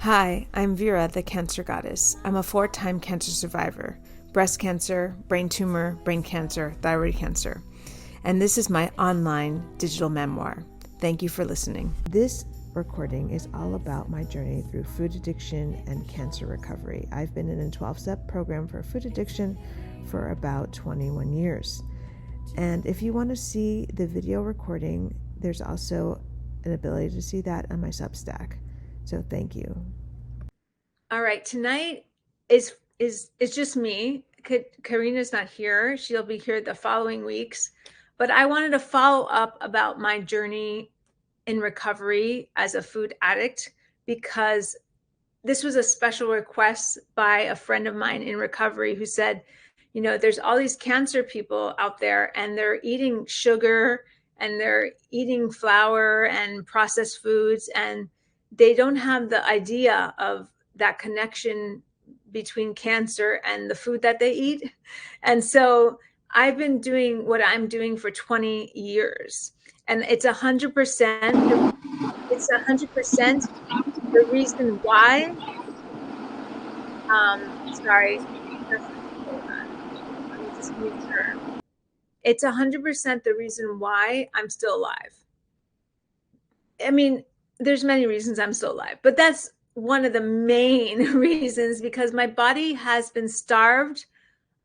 Hi, I'm Vera, the Cancer Goddess. I'm a 4-time cancer survivor: breast cancer, brain tumor, brain cancer, thyroid cancer. And this is my online digital memoir. Thank you for listening. This recording is all about my journey through food addiction and cancer recovery. I've been in a 12-step program for food addiction for about 21 years. And if you want to see the video recording, there's also an ability to see that on my Substack. So thank you. All right, tonight is just me. Karina's not here. She'll be here the following weeks. But I wanted to follow up about my journey in recovery as a food addict because this was a special request by a friend of mine in recovery who said, there's all these cancer people out there and they're eating sugar and they're eating flour and processed foods, and they don't have the idea of that connection between cancer and the food that they eat. And so I've been doing what I'm doing for 20 years, and it's 100%. It's 100% the reason why. Sorry. Let me just mute her. It's 100% the reason why I'm still alive. I mean, there's many reasons I'm still alive, but that's one of the main reasons, because my body has been starved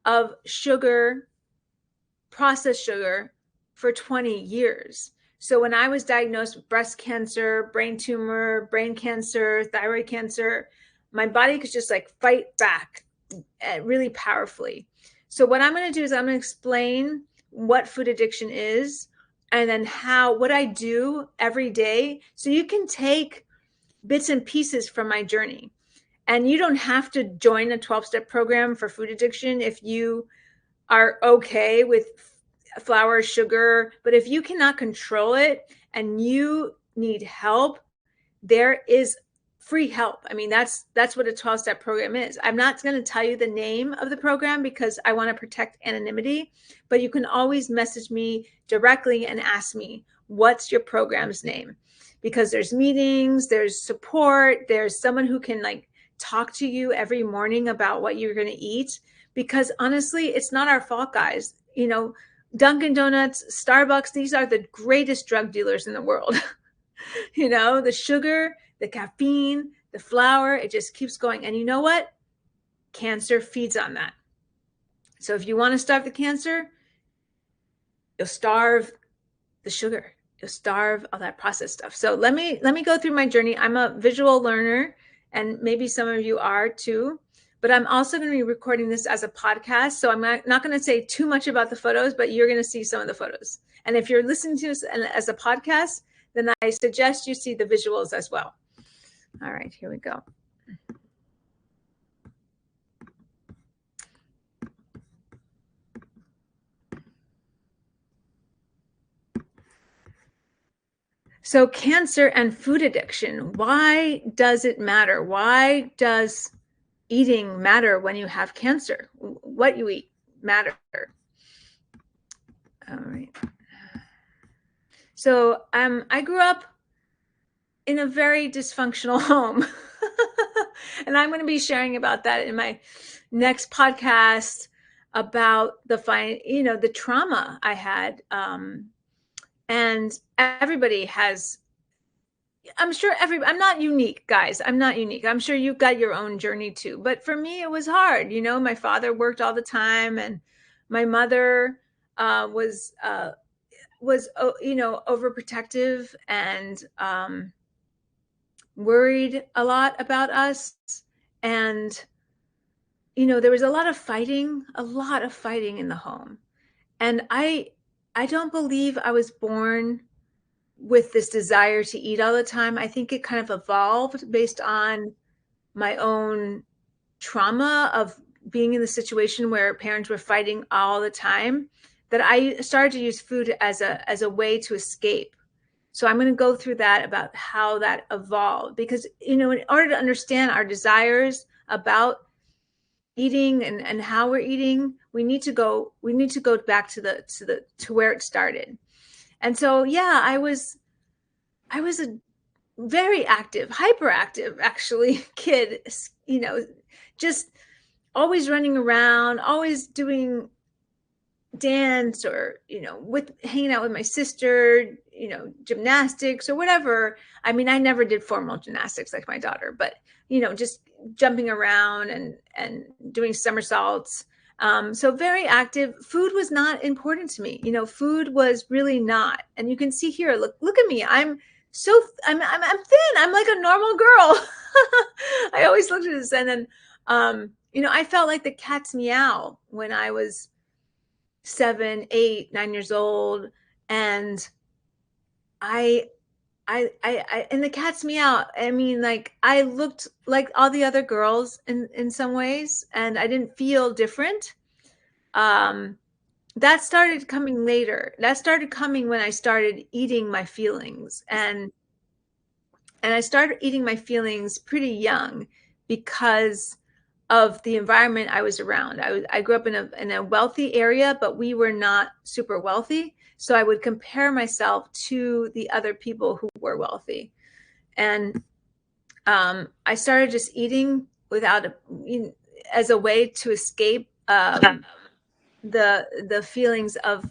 of sugar, processed sugar, for 20 years. So when I was diagnosed with breast cancer, brain tumor, brain cancer, thyroid cancer, my body could just like fight back really powerfully. So what I'm going to do is I'm going to explain what food addiction is, and then what I do every day, so you can take bits and pieces from my journey. And you don't have to join a 12-step program for food addiction if you are okay with flour, sugar. But if you cannot control it and you need help, there is free help. I mean, that's what a 12-step program is. I'm not going to tell you the name of the program because I want to protect anonymity, but you can always message me directly and ask me, what's your program's name? Because there's meetings, there's support, there's someone who can like talk to you every morning about what you're going to eat. Because honestly, it's not our fault, guys. Dunkin' Donuts, Starbucks, these are the greatest drug dealers in the world. The sugar, the caffeine, the flour, it just keeps going. And you know what? Cancer feeds on that. So if you want to starve the cancer, you'll starve the sugar. You'll starve all that processed stuff. So let me go through my journey. I'm a visual learner, and maybe some of you are too. But I'm also going to be recording this as a podcast. So I'm not going to say too much about the photos, but you're going to see some of the photos. And if you're listening to this as a podcast, then I suggest you see the visuals as well. All right, here we go. So cancer and food addiction, why does it matter? Why does eating matter when you have cancer? What you eat matter. All right. So I grew up in a very dysfunctional home. And I'm going to be sharing about that in my next podcast, about the trauma I had. And everybody has, I'm sure I'm not unique, guys. I'm not unique. I'm sure you've got your own journey too. But for me, it was hard. My father worked all the time, and my mother was overprotective and worried a lot about us. And there was a lot of fighting in the home. And I don't believe I was born with this desire to eat all the time. I think it kind of evolved based on my own trauma of being in the situation where parents were fighting all the time, that I started to use food as a way to escape. So I'm going to go through that, about how that evolved, because in order to understand our desires about eating and how we're eating, we need to go back to where it started. And so yeah, I was a very active, hyperactive, actually, kid, you know, just always running around, always doing dance or, you know, with hanging out with my sister, you know, gymnastics or whatever. I mean, I never did formal gymnastics like my daughter, but, you know, just jumping around and doing somersaults. So very active. Food was not important to me. You know, food was really not. And you can see here, look at me. I'm thin. I'm like a normal girl. I always looked at this, and then you know, I felt like the cat's meow when I was 7, 8, 9 years old, and and the cat's meow. I mean, like, I looked like all the other girls in some ways, and I didn't feel different. That started coming later. That started coming when I started eating my feelings, and I started eating my feelings pretty young because of the environment I was around. I grew up in a wealthy area, but we were not super wealthy. So I would compare myself to the other people who were wealthy. And I started just eating as a way to escape the feelings of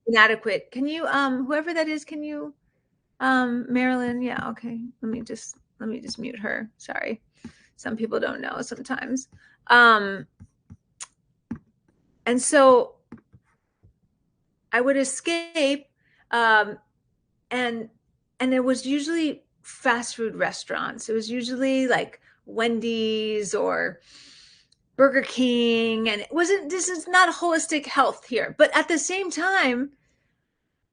inadequate. Can you, whoever that is, can you, Marilyn? Yeah, okay. Let me just mute her. Sorry. Some people don't know sometimes. And so I would escape, and it was usually fast food restaurants. It was usually like Wendy's or Burger King, and this is not holistic health here, but at the same time,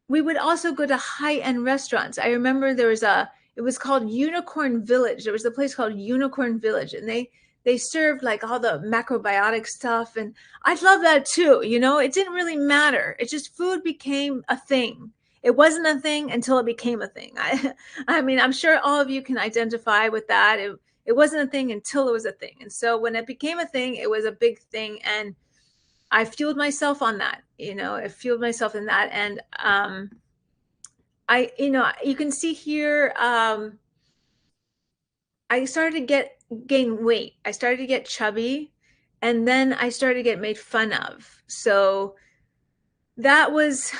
we would also go to high-end restaurants. I remember it was called Unicorn Village. There was a place called Unicorn Village, and they served like all the macrobiotic stuff, and I love that too. You know, it didn't really matter. It just, food became a thing. It wasn't a thing until it became a thing. I mean, I'm sure all of you can identify with that. It wasn't a thing until it was a thing. And so when it became a thing, it was a big thing, and I fueled myself on that. You know, I fueled myself in that, and you know, you can see here, I started to gain weight. I started to get chubby, and then I started to get made fun of. So that was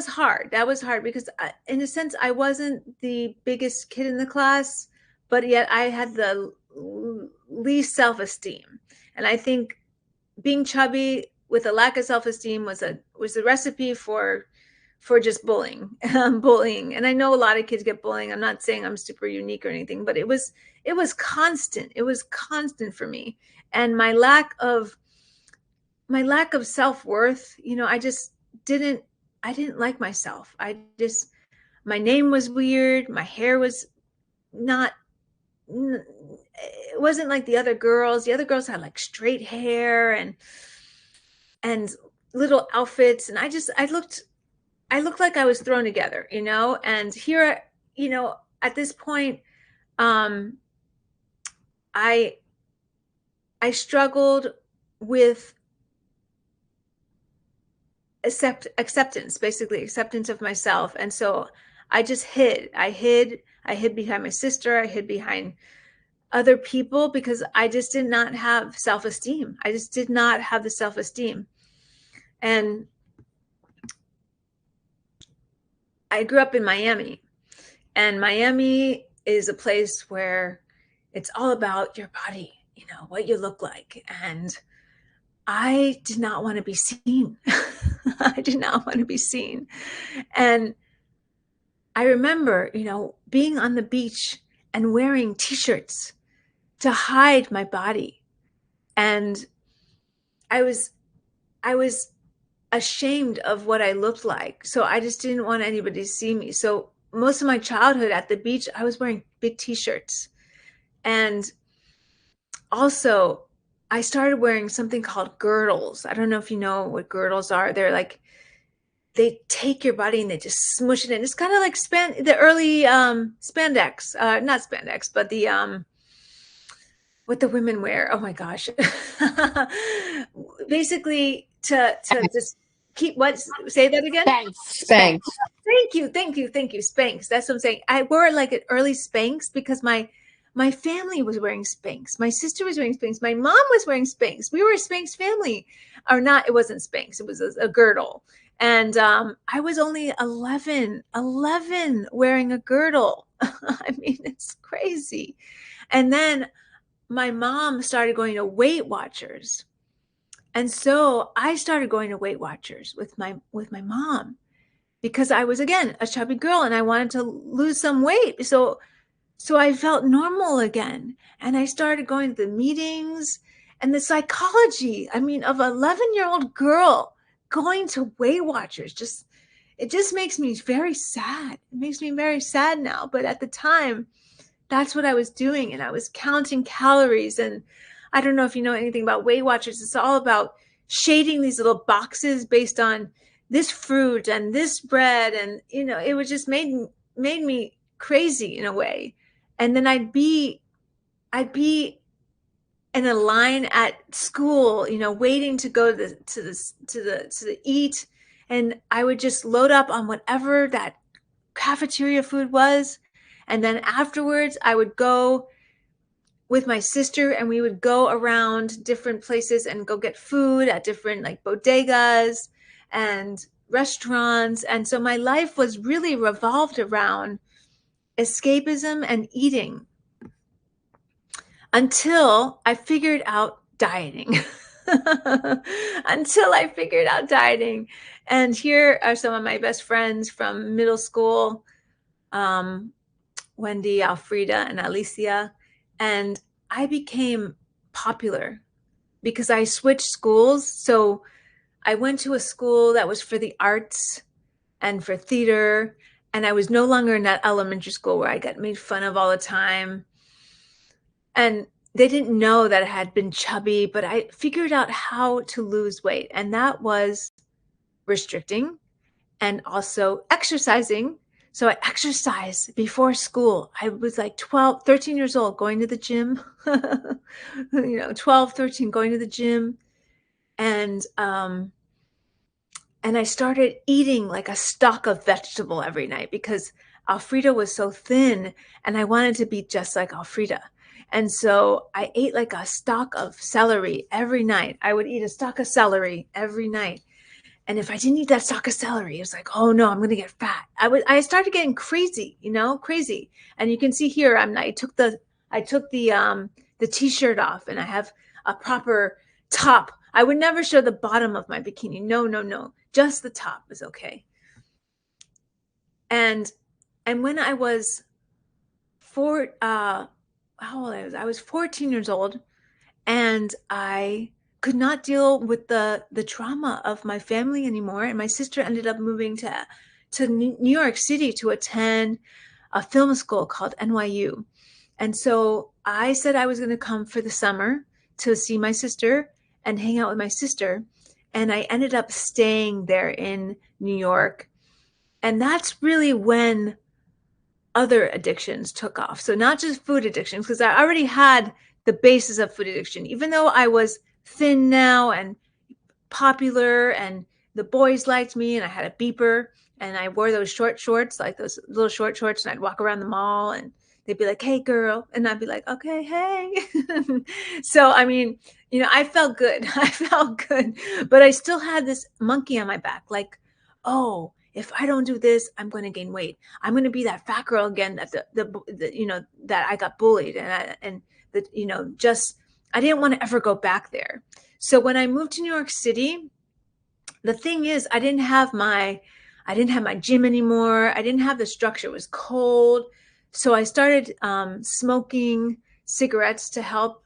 hard. That was hard because in a sense, I wasn't the biggest kid in the class, but yet I had the least self-esteem. And I think being chubby with a lack of self-esteem was a recipe for just bullying. Bullying. And I know a lot of kids get bullying. I'm not saying I'm super unique or anything, but it was constant. It was constant for me. And my lack of self-worth, you know, I didn't like myself. My name was weird. My hair was not, it wasn't like the other girls. The other girls had like straight hair and little outfits. And I looked like I was thrown together, you know. And here, you know, at this point, I struggled with acceptance, basically acceptance of myself. And so I just hid. I hid behind my sister. I hid behind other people because I just did not have self-esteem. I just did not have the self-esteem. And I grew up in Miami, and Miami is a place where it's all about your body, you know, what you look like. And I did not want to be seen. I did not want to be seen. And I remember, you know, being on the beach and wearing t-shirts to hide my body. And I was ashamed of what I looked like. So I just didn't want anybody to see me. So most of my childhood at the beach, I was wearing big t-shirts. And also, I started wearing something called girdles. I don't know if you know what girdles are. They're like, they take your body and they just smush it in. It's kind of like the early spandex, not spandex, but the what the women wear. Oh my gosh. Basically to just Keep what? Say that again. Spanx. Thank you. Spanx. That's what I'm saying. I wore like an early Spanx because my family was wearing Spanx. My sister was wearing Spanx. My mom was wearing Spanx. We were a Spanx family, or not. It wasn't Spanx. It was a girdle. And I was only 11 wearing a girdle. I mean, it's crazy. And then my mom started going to Weight Watchers. And so I started going to Weight Watchers with my mom because I was, again, a chubby girl and I wanted to lose some weight. So I felt normal again. And I started going to the meetings and the psychology, I mean, of an 11-year-old girl going to Weight Watchers. It just makes me very sad. It makes me very sad now. But at the time, that's what I was doing. And I was counting calories. And I don't know if you know anything about Weight Watchers. It's all about shading these little boxes based on this fruit and this bread. And, you know, it was just made me crazy in a way. And then I'd be in a line at school, you know, waiting to go to the eat. And I would just load up on whatever that cafeteria food was. And then afterwards I would go with my sister and we would go around different places and go get food at different like bodegas and restaurants. And so my life was really revolved around escapism and eating until I figured out dieting. And here are some of my best friends from middle school, Wendy, Alfreda, and Alicia. And I became popular because I switched schools. So I went to a school that was for the arts and for theater. And I was no longer in that elementary school where I got made fun of all the time. And they didn't know that I had been chubby, but I figured out how to lose weight. And that was restricting and also exercising. So I exercised before school. I was like 13 years old, going to the gym, 12, 13, going to the gym. And I started eating like a stalk of vegetable every night because Alfreda was so thin and I wanted to be just like Alfreda. And so I ate like a stalk of celery every night. I would eat a stalk of celery every night. And if I didn't eat that stalk of celery, it was like, oh no, I'm going to get fat. I started getting crazy, crazy. And you can see here, I took the t-shirt off and I have a proper top. I would never show the bottom of my bikini. No. Just the top is okay. And when I was I was 14 years old and I could not deal with the trauma of my family anymore. And my sister ended up moving to New York City to attend a film school called NYU. And so I said I was going to come for the summer to see my sister and hang out with my sister. And I ended up staying there in New York. And that's really when other addictions took off. So not just food addictions, because I already had the basis of food addiction, even though I was thin now and popular and the boys liked me and I had a beeper and I wore those short shorts, like those little short shorts, and I'd walk around the mall and they'd be like, hey girl. And I'd be like, okay, hey. So, I mean, I felt good. But I still had this monkey on my back. Like, oh, if I don't do this, I'm going to gain weight. I'm going to be that fat girl again that that I got bullied and I didn't want to ever go back there. So when I moved to New York City, the thing is, I didn't have my gym anymore. I didn't have the structure. It was cold. So I started smoking cigarettes to help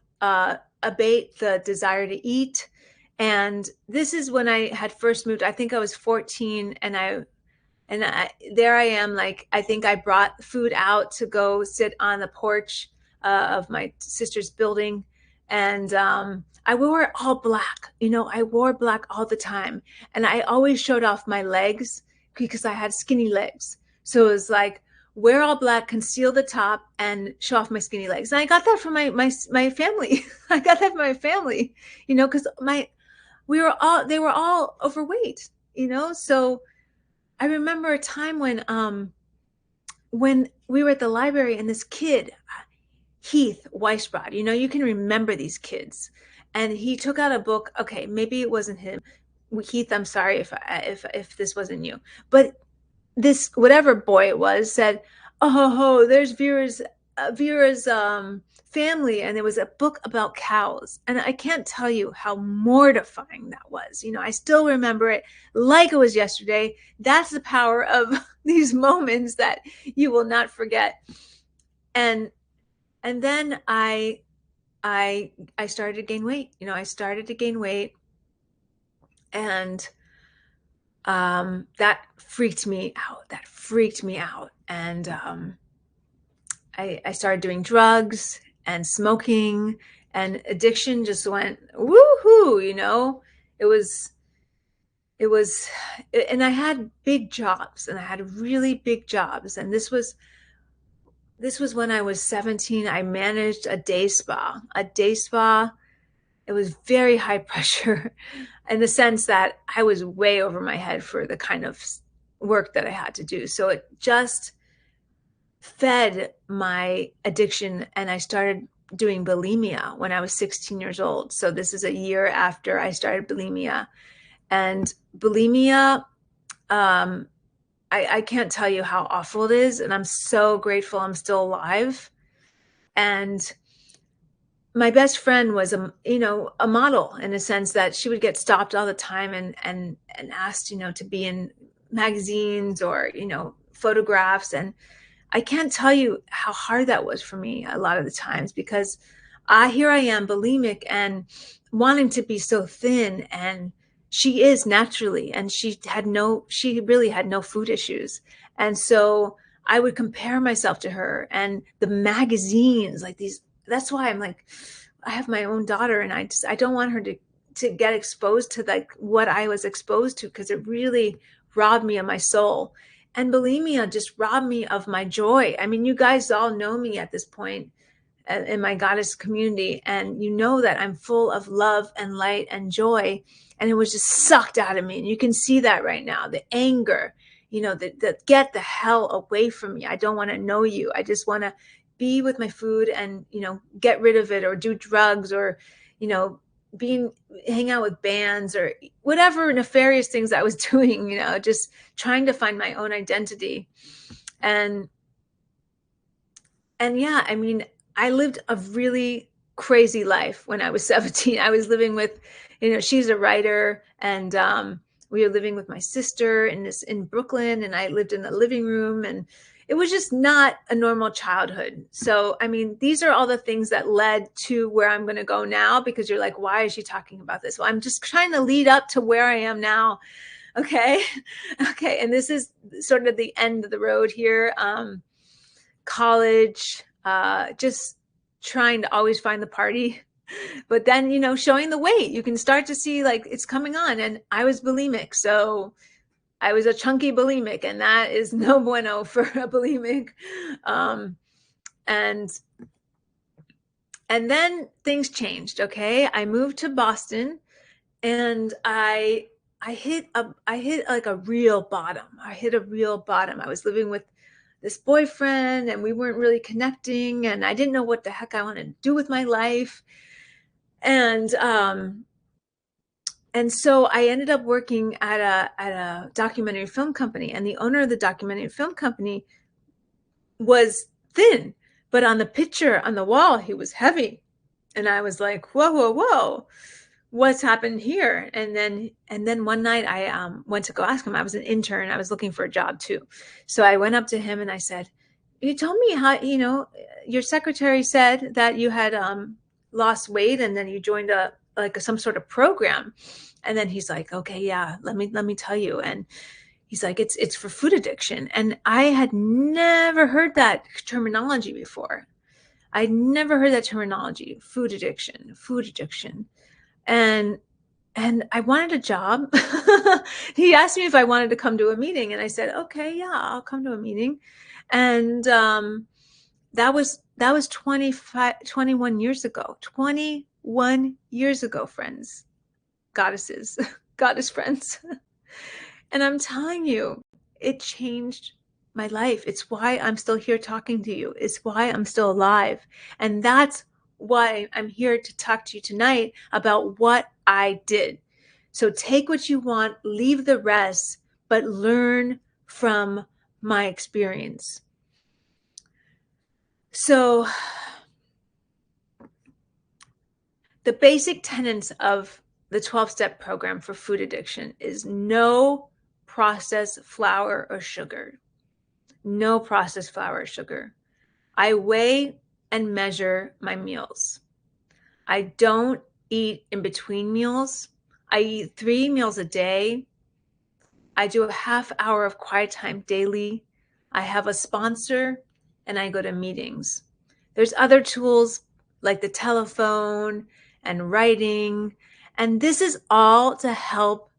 abate the desire to eat. And this is when I had first moved. I think I was 14 and there I am. Like, I think I brought food out to go sit on the porch of my sister's building. And I wore all black. I wore black all the time. And I always showed off my legs because I had skinny legs. So it was like, wear all black, conceal the top, and show off my skinny legs. And I got that from my family. I got that from my family, because they were all overweight. So I remember a time when we were at the library and this kid, Heath Weisbrod, you can remember these kids. And he took out a book. Okay, maybe it wasn't him. Heath, I'm sorry if this wasn't you. But this whatever boy it was said, "Oh, there's Vera's family," and it was a book about cows. And I can't tell you how mortifying that was. I still remember it like it was yesterday. That's the power of these moments that you will not forget. And then I started to gain weight. I started to gain weight, and that freaked me out. And I started doing drugs and smoking, and addiction just went woohoo. It was, and I had big jobs, and I had really big jobs. And this was when I was 17. I managed a day spa. It was very high pressure in the sense that I was way over my head for the kind of work that I had to do. So it just fed my addiction, and I started doing bulimia when I was 16 years old. So this is a year after I started bulimia. And bulimia, I can't tell you how awful it is. And I'm so grateful I'm still alive. And my best friend was a model, in a sense that she would get stopped all the time and asked, to be in magazines or, photographs. And I can't tell you how hard that was for me a lot of the times, because here I am bulimic and wanting to be so thin, and she is naturally, and she really had no food issues. And so I would compare myself to her, and the magazines like these. That's why I'm like, I have my own daughter, and I don't want her to get exposed to like what I was exposed to, because it really robbed me of my soul. And bulimia just robbed me of my joy. I mean, you guys all know me at this point in my goddess community, and you know that I'm full of love and light and joy, and it was just sucked out of me. And you can see that right now, the anger, the get the hell away from me. I don't want to know you. I just want to be with my food and, get rid of it, or do drugs, or, hang out with bands, or whatever nefarious things I was doing, just trying to find my own identity. And yeah, I mean, I lived a really crazy life when I was 17. I was living with, she's a writer, and we were living with my sister in Brooklyn, and I lived in the living room, and it was just not a normal childhood. So, I mean, these are all the things that led to where I'm going to go now, because you're like, why is she talking about this? Well, I'm just trying to lead up to where I am now. Okay. Okay. And this is sort of the end of the road here. College, just trying to always find the party, but then, showing the weight, you can start to see like it's coming on. And I was bulimic. So I was a chunky bulimic, and that is no bueno for a bulimic. And then things changed. Okay. I moved to Boston, and I hit like a real bottom. I hit a real bottom. I was living with this boyfriend, and we weren't really connecting, and I didn't know what the heck I wanted to do with my life. And so I ended up working at a documentary film company, and the owner of the documentary film company was thin, but on the picture on the wall, he was heavy. And I was like, whoa, what's happened here? And then one night I went to go ask him. I was an intern. I was looking for a job too. So I went up to him and I said, you told me how, your secretary said that you had lost weight, and then you joined some sort of program. And then he's like, okay, yeah, let me tell you. And he's like, it's for food addiction. And I had never heard that terminology before. I'd never heard that terminology, food addiction. And I wanted a job. He asked me if I wanted to come to a meeting, and I said, okay, yeah, I'll come to a meeting. And that was 21 years ago. 21 years ago, friends, goddesses, goddess friends. And I'm telling you, it changed my life. It's why I'm still here talking to you. It's why I'm still alive. And that's why I'm here to talk to you tonight about what I did. So take what you want, leave the rest, but learn from my experience. So the basic tenets of the 12-step program for food addiction is no processed flour or sugar. No processed flour or sugar. I weigh and measure my meals. I don't eat in between meals. I eat 3 meals a day. I do a half hour of quiet time daily. I have a sponsor and I go to meetings. There's other tools like the telephone and writing. And this is all to help.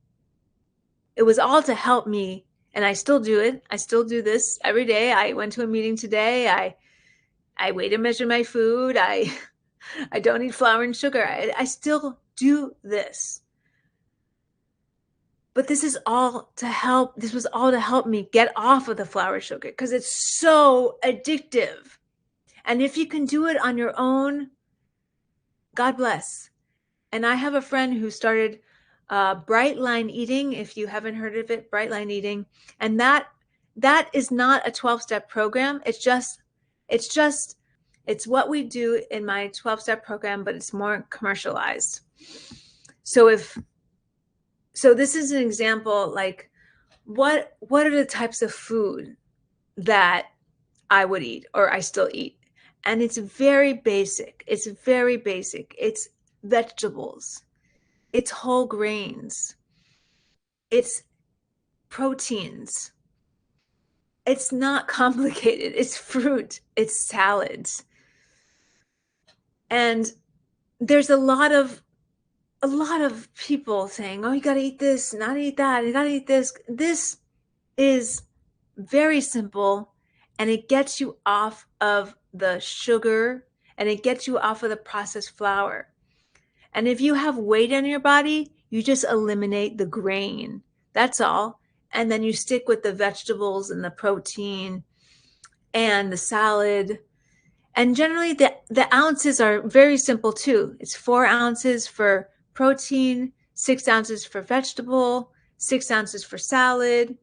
It was all to help me. And I still do it. I still do this every day. I went to a meeting today. I weigh and measure my food. I don't eat flour and sugar. I still do this. But this is all to help. This was all to help me get off of the flour and sugar because it's so addictive. And if you can do it on your own, God bless. And I have a friend who started Bright Line Eating. If you haven't heard of it, Bright Line Eating. And that is not a 12-step program. It's what we do in my 12-step program, but it's more commercialized. So this is an example, like what are the types of food that I would eat or I still eat? And it's very basic. It's very basic. It's vegetables. It's whole grains. It's proteins. It's not complicated. It's fruit. It's salads. And there's a lot of people saying, oh, you got to eat this, not eat that. You got to eat this. This is very simple, and it gets you off of the sugar and it gets you off of the processed flour. And if you have weight in your body, you just eliminate the grain. That's all. And then you stick with the vegetables and the protein and the salad. And generally the ounces are very simple too. It's 4 ounces for protein, 6 ounces for vegetable, 6 ounces for salad,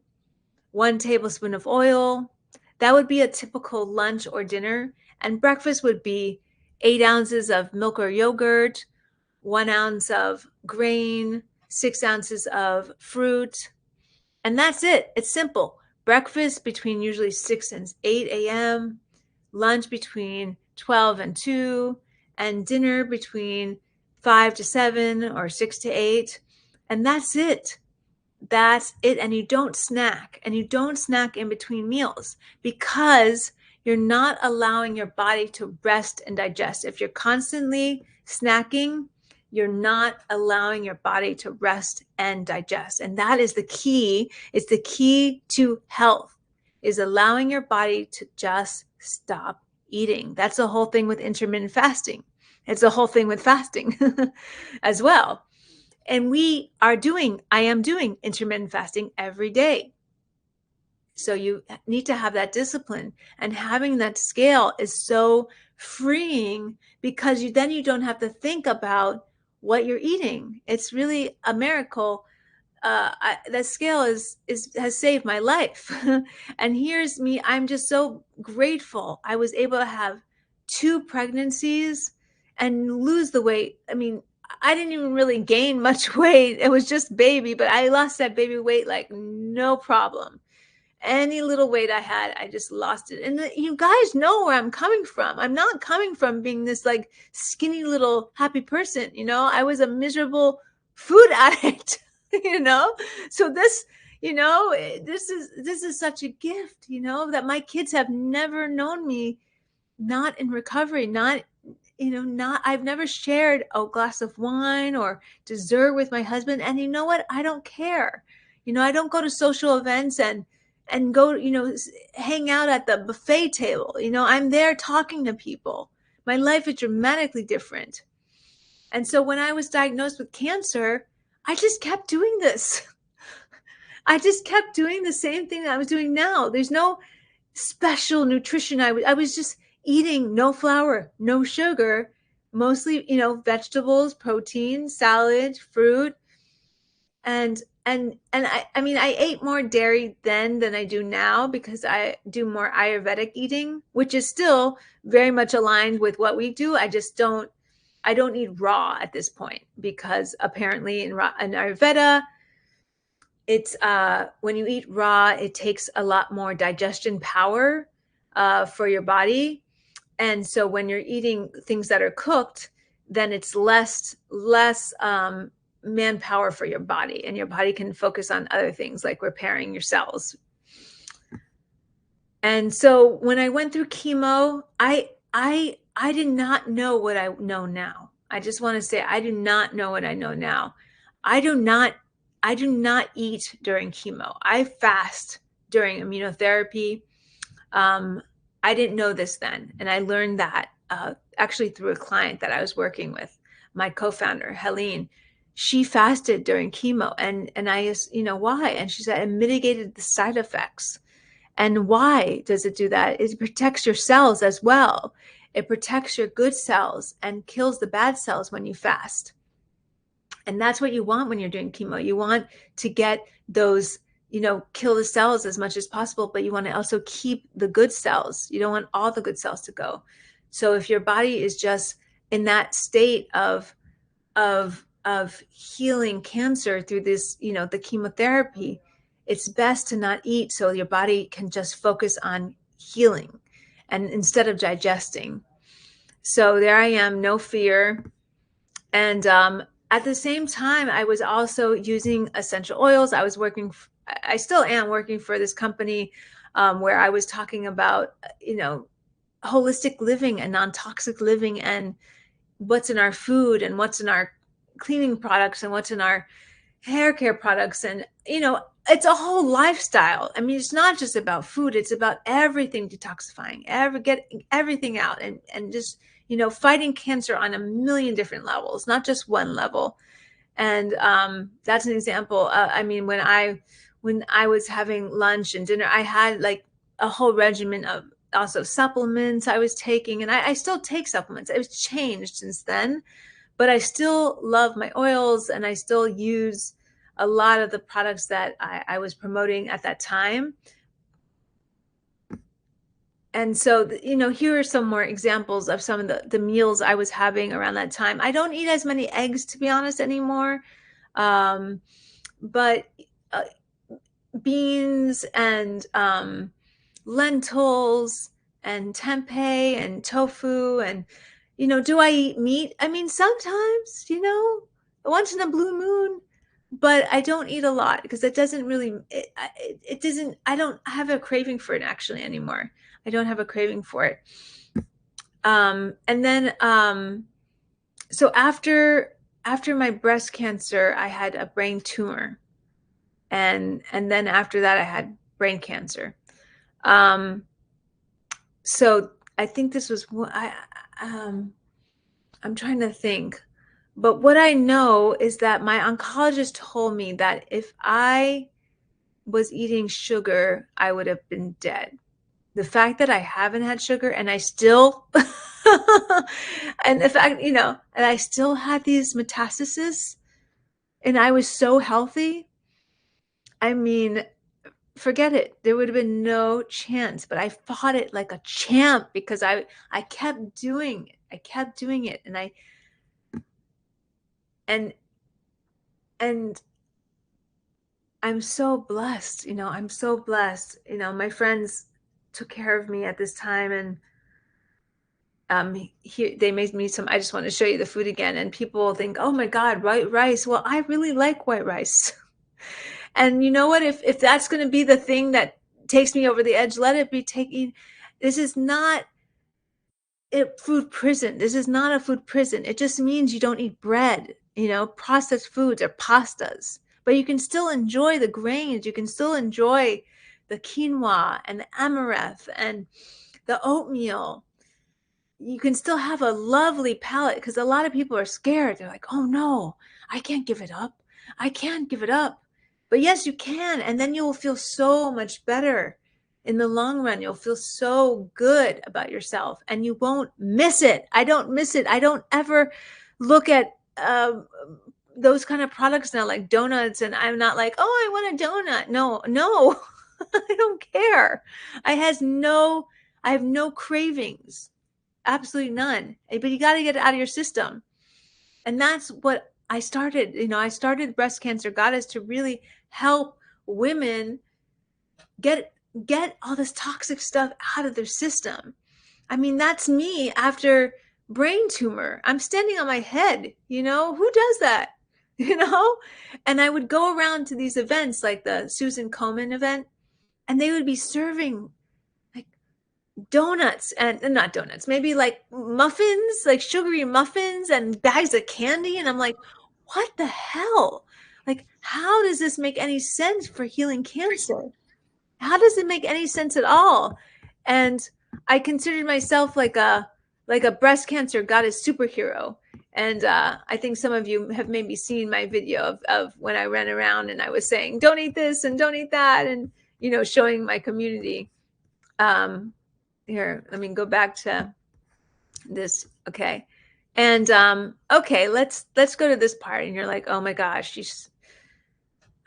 1 tablespoon of oil. That would be a typical lunch or dinner. And breakfast would be 8 ounces of milk or yogurt, 1 ounce of grain, 6 ounces of fruit. And that's it. It's simple. Breakfast between usually 6 and 8 a.m., lunch between 12 and 2, and dinner between 5 to 7 or 6 to 8. And that's it. That's it. And you don't snack. And you don't snack in between meals because you're not allowing your body to rest and digest. If you're constantly snacking, you're not allowing your body to rest and digest. And that is the key. It's the key to health, is allowing your body to just stop eating. That's the whole thing with intermittent fasting. It's the whole thing with fasting as well. And I am doing intermittent fasting every day. So you need to have that discipline, and having that scale is so freeing because then you don't have to think about what you're eating. It's really a miracle. That scale has saved my life. And here's me. I'm just so grateful. I was able to have 2 pregnancies and lose the weight. I mean, I didn't even really gain much weight. It was just baby, but I lost that baby weight like no problem. Any little weight I had, I just lost it. And you guys know where I'm coming from. I'm not coming from being this like skinny little happy person. I was a miserable food addict, So this, this is such a gift, that my kids have never known me not in recovery, I've never shared a glass of wine or dessert with my husband. And you know what? I don't care. I don't go to social events and go, hang out at the buffet table. I'm there talking to people. My life is dramatically different. And so when I was diagnosed with cancer, I just kept doing this. I just kept doing the same thing that I was doing now. There's no special nutrition. I was just eating no flour, no sugar, mostly, vegetables, protein, salad, fruit. And I mean, I ate more dairy then than I do now because I do more Ayurvedic eating, which is still very much aligned with what we do. I don't eat raw at this point because apparently in Ayurveda, it's when you eat raw, it takes a lot more digestion power for your body. And so when you're eating things that are cooked, then it's less manpower for your body, and your body can focus on other things like repairing your cells. And so when I went through chemo, I did not know what I know now. I just want to say I do not know what I know now. I do not eat during chemo. I fast during immunotherapy. I didn't know this then, and I learned that actually through a client that I was working with, my co-founder Helene. She fasted during chemo, and I asked, why? And she said it mitigated the side effects. And why does it do that? It protects your cells as well. It protects your good cells and kills the bad cells when you fast. And that's what you want when you're doing chemo. You want to get those, kill the cells as much as possible, but you want to also keep the good cells. You don't want all the good cells to go. So if your body is just in that state of healing cancer through this, the chemotherapy, it's best to not eat so your body can just focus on healing and instead of digesting. So there I am, no fear. And at the same time, I was also using essential oils. I still am working for this company where I was talking about, holistic living and non-toxic living and what's in our food and what's in our cleaning products and what's in our hair care products. And, it's a whole lifestyle. I mean, it's not just about food. It's about everything detoxifying, getting everything out and just, fighting cancer on a million different levels, not just one level. And that's an example. I mean, when I was having lunch and dinner, I had like a whole regimen of also supplements I was taking. And I still take supplements. It's changed since then, but I still love my oils and I still use a lot of the products that I was promoting at that time. And so, here are some more examples of some of the meals I was having around that time. I don't eat as many eggs, to be honest, anymore. But beans and lentils and tempeh and tofu and, do I eat meat? I mean, sometimes, once in a blue moon, but I don't eat a lot because it doesn't really, it doesn't, I don't have a craving for it actually anymore. I don't have a craving for it. And then, so after my breast cancer, I had a brain tumor. And then after that, I had brain cancer. So I think this was, I'm trying to think. But what I know is that my oncologist told me that if I was eating sugar, I would have been dead. The fact that I haven't had sugar and I still, and the fact, and I still had these metastases and I was so healthy. I mean, forget it. There would have been no chance, but I fought it like a champ because I kept doing it. I kept doing it. And I'm so blessed, I'm so blessed. My friends took care of me at this time, and here they made me some. I just want to show you the food again, and people think, oh my God, white rice. Well, I really like white rice. And you know what? If that's going to be the thing that takes me over the edge, let it be taking. This is not a food prison. This is not a food prison. It just means you don't eat bread, processed foods or pastas, but you can still enjoy the grains. You can still enjoy the quinoa and the amaranth and the oatmeal. You can still have a lovely palate because a lot of people are scared. They're like, oh no, I can't give it up. I can't give it up. But yes, you can. And then you will feel so much better in the long run. You'll feel so good about yourself and you won't miss it. I don't miss it. I don't ever look at those kind of products now, like donuts. And I'm not like, oh, I want a donut. No, no, I don't care. I have no cravings. Absolutely none. But you got to get it out of your system. And that's what I started. I started Breast Cancer Goddess to really help women get all this toxic stuff out of their system. I mean, that's me after brain tumor. I'm standing on my head. Who does that? And I would go around to these events like the Susan Komen event, and they would be serving like donuts and not donuts, maybe like muffins, like sugary muffins and bags of candy. And I'm like, what the hell? Like, how does this make any sense for healing cancer? How does it make any sense at all? And I considered myself like a breast cancer goddess superhero. And I think some of you have maybe seen my video of when I ran around and I was saying, don't eat this and don't eat that. And, showing my community. Here, let me go back to this. Okay. And okay, let's go to this part. And you're like, oh my gosh,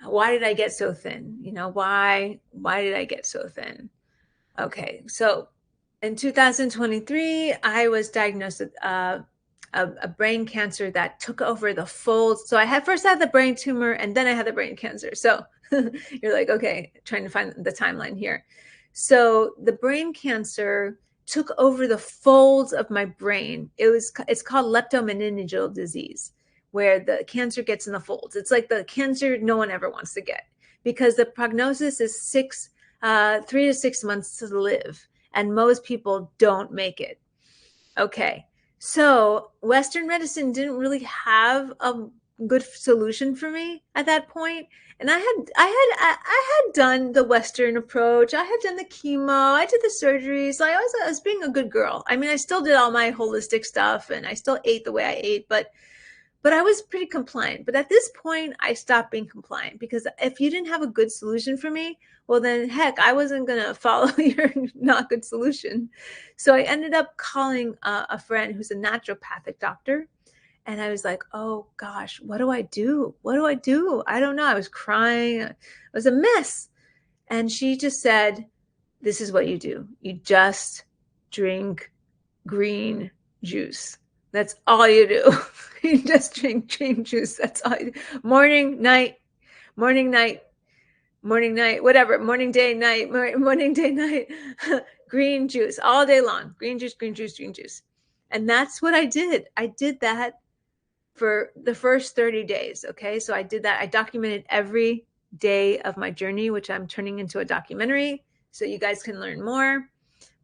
why did I get so thin? Why did I get so thin? Okay. So in 2023, I was diagnosed with a brain cancer that took over the folds. So I first had the brain tumor and then I had the brain cancer. So you're like, okay, trying to find the timeline here. So the brain cancer took over the folds of my brain. It's called leptomeningeal disease, where the cancer gets in the folds. It's like the cancer no one ever wants to get because the prognosis is 3 to 6 months to live. And most people don't make it. Okay. So Western medicine didn't really have a good solution for me at that point. And I had done the Western approach. I had done the chemo. I did the surgeries. I was being a good girl. I mean, I still did all my holistic stuff and I still ate the way I ate, but I was pretty compliant. But at this point, I stopped being compliant because if you didn't have a good solution for me, well, then heck, I wasn't going to follow your not good solution. So I ended up calling a friend who's a naturopathic doctor. And I was like, oh gosh, what do I do? What do I do? I don't know. I was crying. It was a mess. And she just said, this is what you do. You just drink green juice. That's all you do. You just drink green juice. That's all you do. Morning, night, whatever. Morning, day, night. Green juice all day long. Green juice. And that's what I did. I did that for the first 30 days. Okay. So I did that. I documented every day of my journey, which I'm turning into a documentary so you guys can learn more.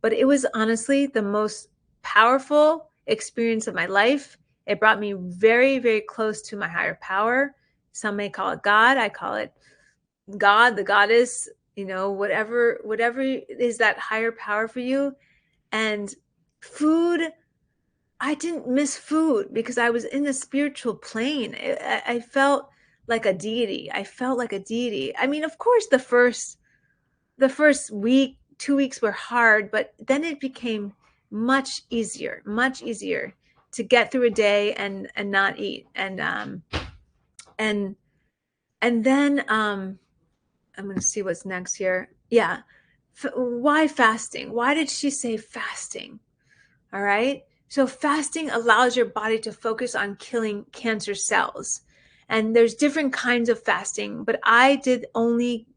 But it was honestly the most powerful experience of my life. It brought me very, very close to my higher power. Some may call it God. I call it God, the goddess, whatever is that higher power for you. And food, I didn't miss food because I was in the spiritual plane. I felt like a deity. I mean, of course, the first week, 2 weeks were hard, but then it became much easier to get through a day and not eat. And then I'm going to see what's next here. Yeah. Why fasting? Why did she say fasting? All right. So fasting allows your body to focus on killing cancer cells. And there's different kinds of fasting, but I did only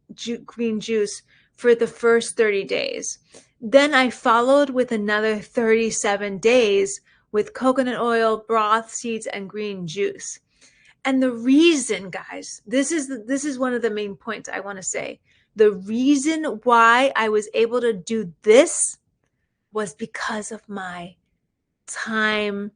green juice for the first 30 days. Then I followed with another 37 days with coconut oil, broth, seeds, and green juice. And the reason, guys, this is one of the main points I want to say. The reason why I was able to do this was because of my time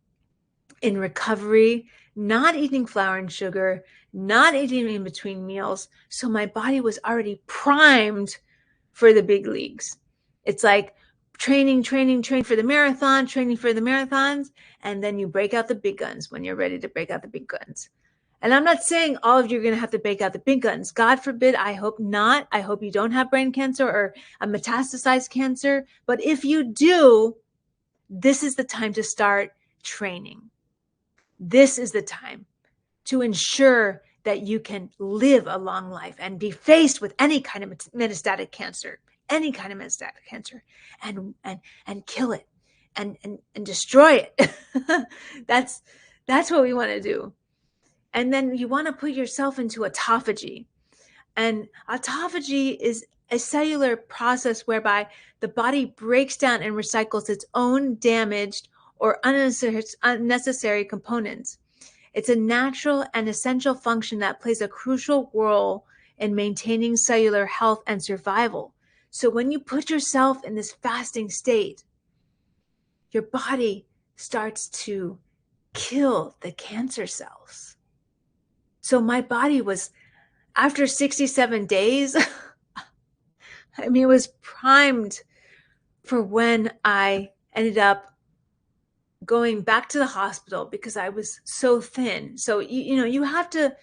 in recovery, not eating flour and sugar, not eating in between meals. So my body was already primed for the big leagues. It's like training for the marathon, training for the marathons, and then you break out the big guns when you're ready to break out the big guns. And I'm not saying all of you are going to have to break out the big guns. God forbid. I hope not. I hope you don't have brain cancer or a metastasized cancer. But if you do, this is the time to start training. This is the time to ensure that you can live a long life and be faced with any kind of metastatic cancer, and kill it and destroy it. That's what we want to do. And then you want to put yourself into autophagy. And autophagy is a cellular process whereby the body breaks down and recycles its own damaged or unnecessary components. It's a natural and essential function that plays a crucial role in maintaining cellular health and survival. So when you put yourself in this fasting state, your body starts to kill the cancer cells. So my body was, after 67 days, I mean, it was primed for when I ended up going back to the hospital because I was so thin. So you have to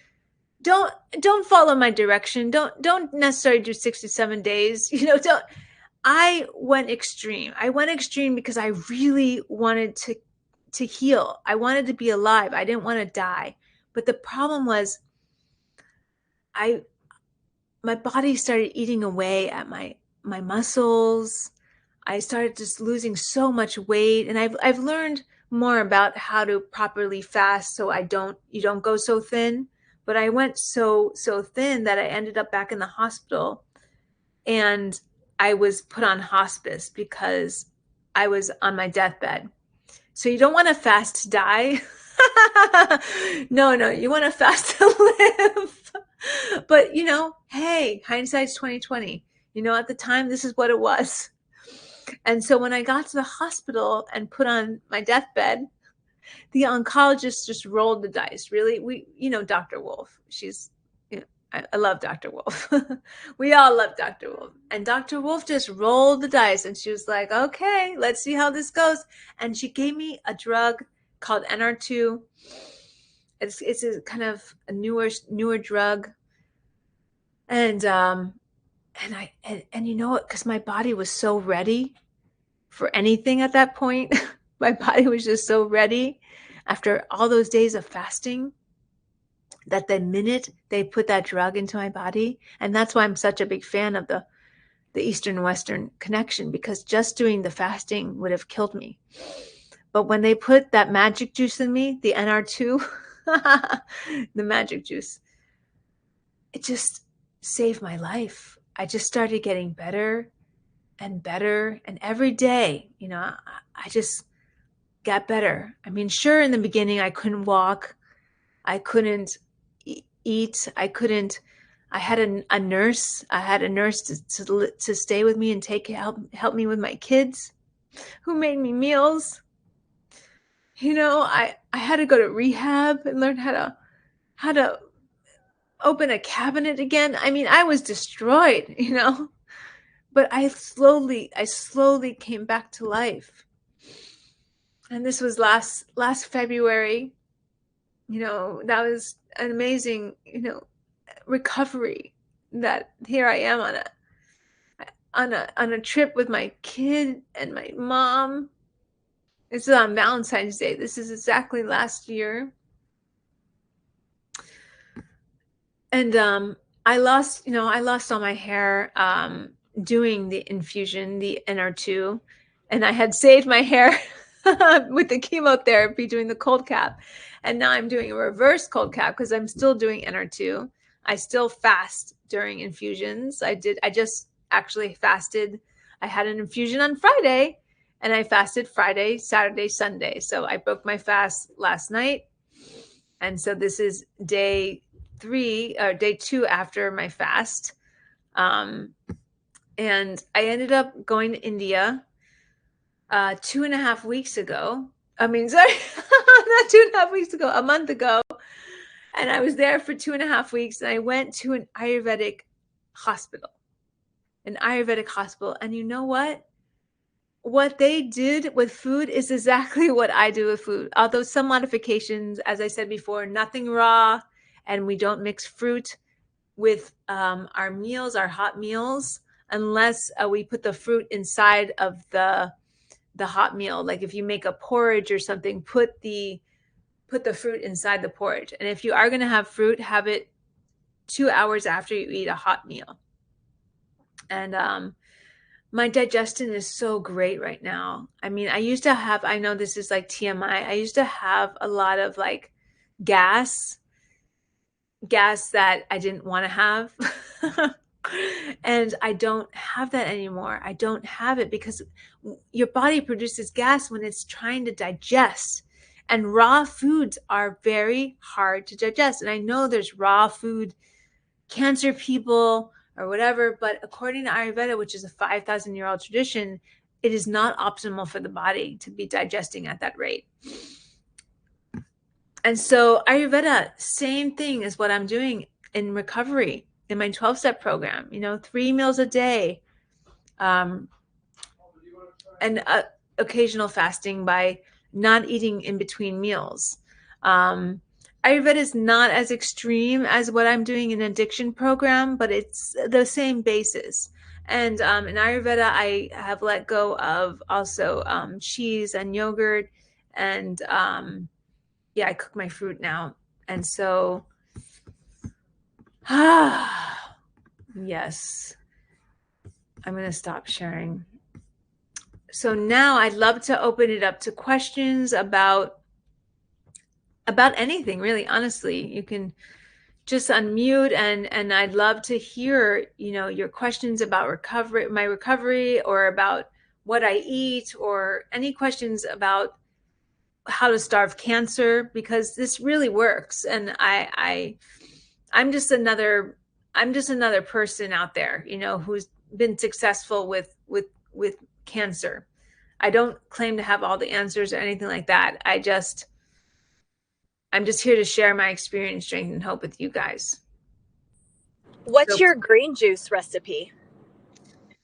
don't follow my direction. Don't necessarily do 67 days. I went extreme. I went extreme because I really wanted to heal. I wanted to be alive. I didn't want to die. But the problem was my body started eating away at my muscles. I started just losing so much weight, and I've learned more about how to properly fast so you don't go so thin. But I went so thin that I ended up back in the hospital, and I was put on hospice because I was on my deathbed. So you don't want to fast to die. No, you want to fast to live. But hey, hindsight's 2020. At the time, this is what it was. And so when I got to the hospital and put on my deathbed, the oncologist just rolled the dice. Really, Dr. Wolf. I love Dr. Wolf. We all love Dr. Wolf. And Dr. Wolf just rolled the dice, and she was like, okay, let's see how this goes. And she gave me a drug called NR2. It's a kind of a newer drug. And you know what? Because my body was so ready for anything at that point. My body was just so ready after all those days of fasting that the minute they put that drug into my body, and that's why I'm such a big fan of the Eastern Western connection, because just doing the fasting would have killed me. But when they put that magic juice in me, the NR2, the magic juice, it just saved my life. I just started getting better and better. And every day, I just got better. I mean, sure, in the beginning, I couldn't walk. I couldn't eat. I had a nurse. I had a nurse to stay with me and help me with my kids, who made me meals. I had to go to rehab and learn how to open a cabinet again. I mean, I was destroyed, but I slowly came back to life. And this was last February. That was an amazing, recovery, that here I am on a trip with my kid and my mom. This is on Valentine's Day. This is exactly last year. And I lost all my hair doing the infusion, the NR2, and I had saved my hair with the chemotherapy doing the cold cap. And now I'm doing a reverse cold cap because I'm still doing NR2. I still fast during infusions. I just actually fasted. I had an infusion on Friday, and I fasted Friday, Saturday, Sunday. So I broke my fast last night. And so this is day 2 after my fast. And I ended up going to India 2.5 weeks ago. I mean, sorry, not 2.5 weeks ago, a month ago. And I was there for 2.5 weeks, and I went to an Ayurvedic hospital. And you know what? What they did with food is exactly what I do with food. Although some modifications, as I said before, nothing raw. and we don't mix fruit with our meals, our hot meals, unless we put the fruit inside of the hot meal. Like if you make a porridge or something, put the fruit inside the porridge. And if you are going to have fruit, have it 2 hours after you eat a hot meal. And my digestion is so great right now. I mean, I used to have, I know this is like TMI, I used to have a lot of like gas that I didn't want to have. And I don't have that anymore. I don't have it because your body produces gas when it's trying to digest. And raw foods are very hard to digest. And I know there's raw food cancer people or whatever, but according to Ayurveda, which is a 5,000-year-old tradition, it is not optimal for the body to be digesting at that rate. And so Ayurveda, same thing as what I'm doing in recovery in my 12-step program, 3 meals a day, and occasional fasting by not eating in between meals. Ayurveda is not as extreme as what I'm doing in addiction program, but it's the same basis. And in Ayurveda, I have let go of also cheese and yogurt, and I cook my fruit now. And so, yes, I'm going to stop sharing. So now I'd love to open it up to questions about anything, really. Honestly, you can just unmute, and I'd love to hear, your questions about my recovery, or about what I eat, or any questions about how to starve cancer, because this really works. And I'm just another person out there, who's been successful with cancer. I don't claim to have all the answers or anything like that. I'm just here to share my experience, strength, and hope with you guys. What's your green juice recipe?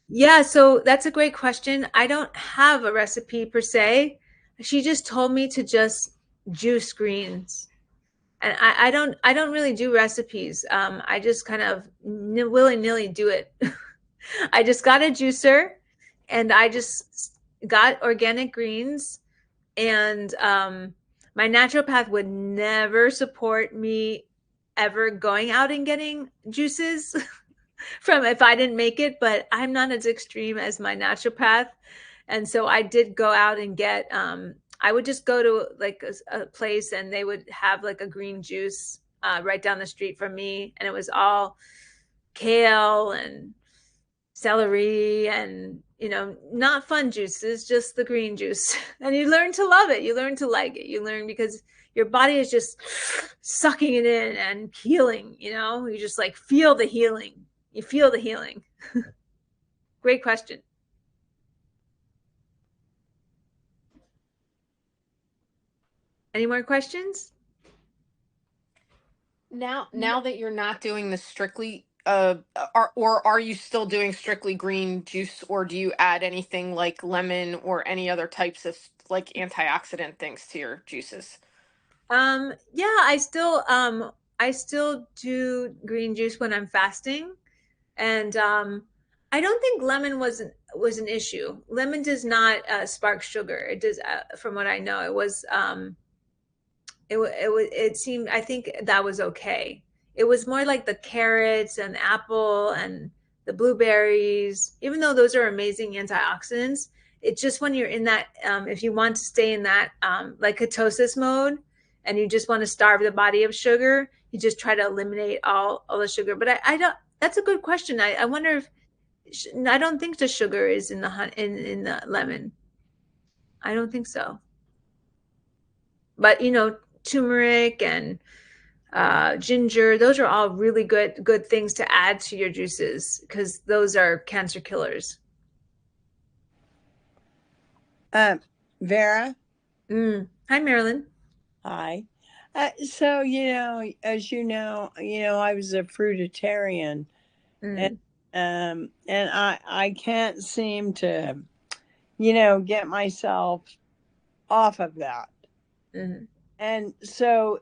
Yeah, so that's a great question. I don't have a recipe per se. She just told me to just juice greens. And I don't really do recipes. I just kind of willy-nilly do it. I just got a juicer, and I just got organic greens, and my naturopath would never support me ever going out and getting juices from if I didn't make it, but I'm not as extreme as my naturopath. And so I did go out and get, I would just go to like a place, and they would have like a green juice right down the street from me. And it was all kale and celery and, not fun juices, just the green juice. And you learn to love it. You learn to like it. You learn because your body is just sucking it in and healing, you just like feel the healing. You feel the healing. Great question. Any more questions? Now that you're not doing the strictly are you still doing strictly green juice, or do you add anything like lemon or any other types of like antioxidant things to your juices? Yeah, I still do green juice when I'm fasting. And I don't think lemon was an issue. Lemon does not spark sugar. It does, from what I know. It was it seemed, I think that was okay. It was more like the carrots and the apple and the blueberries, even though those are amazing antioxidants. It's just when you're in that, if you want to stay in that like ketosis mode, and you just want to starve the body of sugar, you just try to eliminate all the sugar. But I don't. That's a good question. I wonder if, I don't think the sugar is in the lemon. I don't think so. But turmeric and ginger, those are all really good things to add to your juices, because those are cancer killers. Vera? Hi, Marilyn. Hi. So, as you know, I was a fruitarian, and I can't seem to, get myself off of that. And so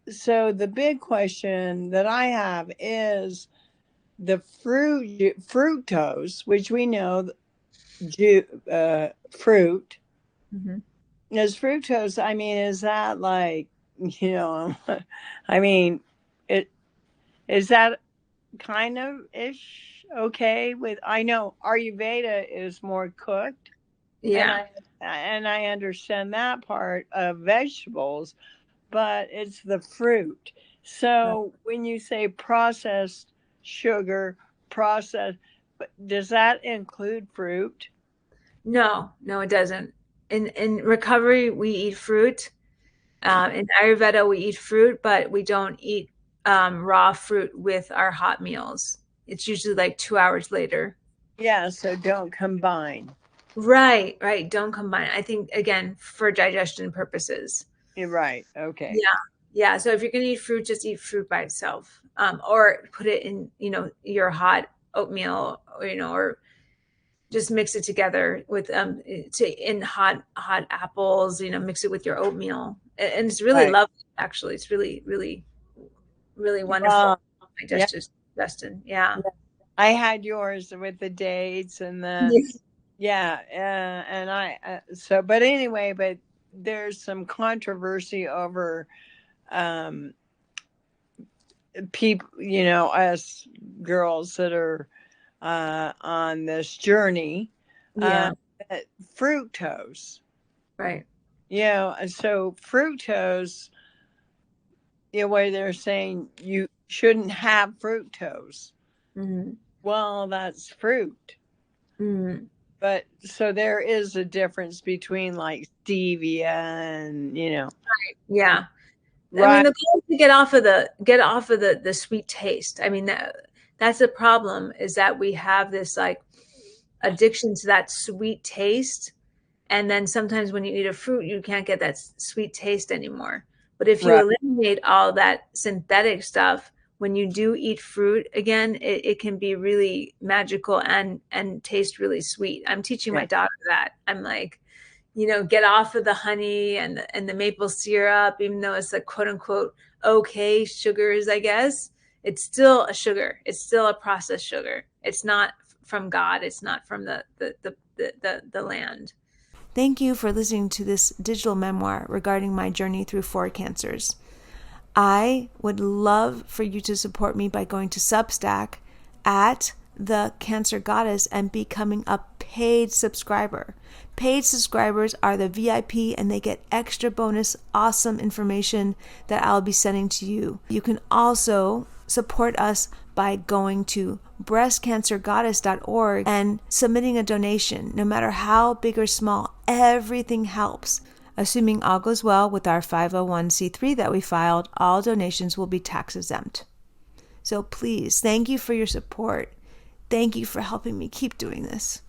so the big question that I have is the fructose, which we know fruit Mhm. is fructose. I mean, is that like, I mean, it is that kind of ish okay with, I know Ayurveda is more cooked, and Yeah. I understand that part of vegetables, but it's the fruit. So when you say processed sugar, processed, but does that include fruit? No, no, it doesn't. In recovery, we eat fruit. In Ayurveda, we eat fruit, but we don't eat raw fruit with our hot meals. It's usually like 2 hours later. Yeah, so don't combine. Right, right. Don't combine. I think again for digestion purposes. You're right. Okay. Yeah, yeah. So if you're gonna eat fruit, just eat fruit by itself, or put it in, your hot oatmeal, or just mix it together with in hot apples. Mix it with your oatmeal, and it's really Right. lovely. Actually, it's really, really, really wonderful. Well, yeah, Digestion. Yeah. I had yours with the dates and the, Yeah. yeah, and so, but anyway, but there's some controversy over people, us girls that are on this journey, Yeah. fructose. Right. So fructose, where they're saying you shouldn't have fructose. Mm-hmm. Well, that's fruit. Mm-hmm. But so there is a difference between like stevia and, Yeah. I mean, right. the goal is to get off of the sweet taste. I mean, that's the problem, is that we have this like addiction to that sweet taste, and then sometimes when you eat a fruit, you can't get that sweet taste anymore. But if you Right. eliminate all that synthetic stuff, when you do eat fruit again, it can be really magical and taste really sweet. I'm teaching Yeah. my daughter that. I'm like, get off of the honey and the maple syrup, even though it's a quote unquote okay sugars, I guess. It's still a sugar. It's still a processed sugar. It's not from God. It's not from the land. Thank you for listening to this digital memoir regarding my journey through 4 cancers. I would love for you to support me by going to Substack at The Cancer Goddess and becoming a paid subscriber. Paid subscribers are the VIP, and they get extra bonus, awesome information that I'll be sending to you. You can also support us by going to breastcancergoddess.org and submitting a donation. No matter how big or small, everything helps. Assuming all goes well with our 501c3 that we filed, all donations will be tax exempt. So please, thank you for your support. Thank you for helping me keep doing this.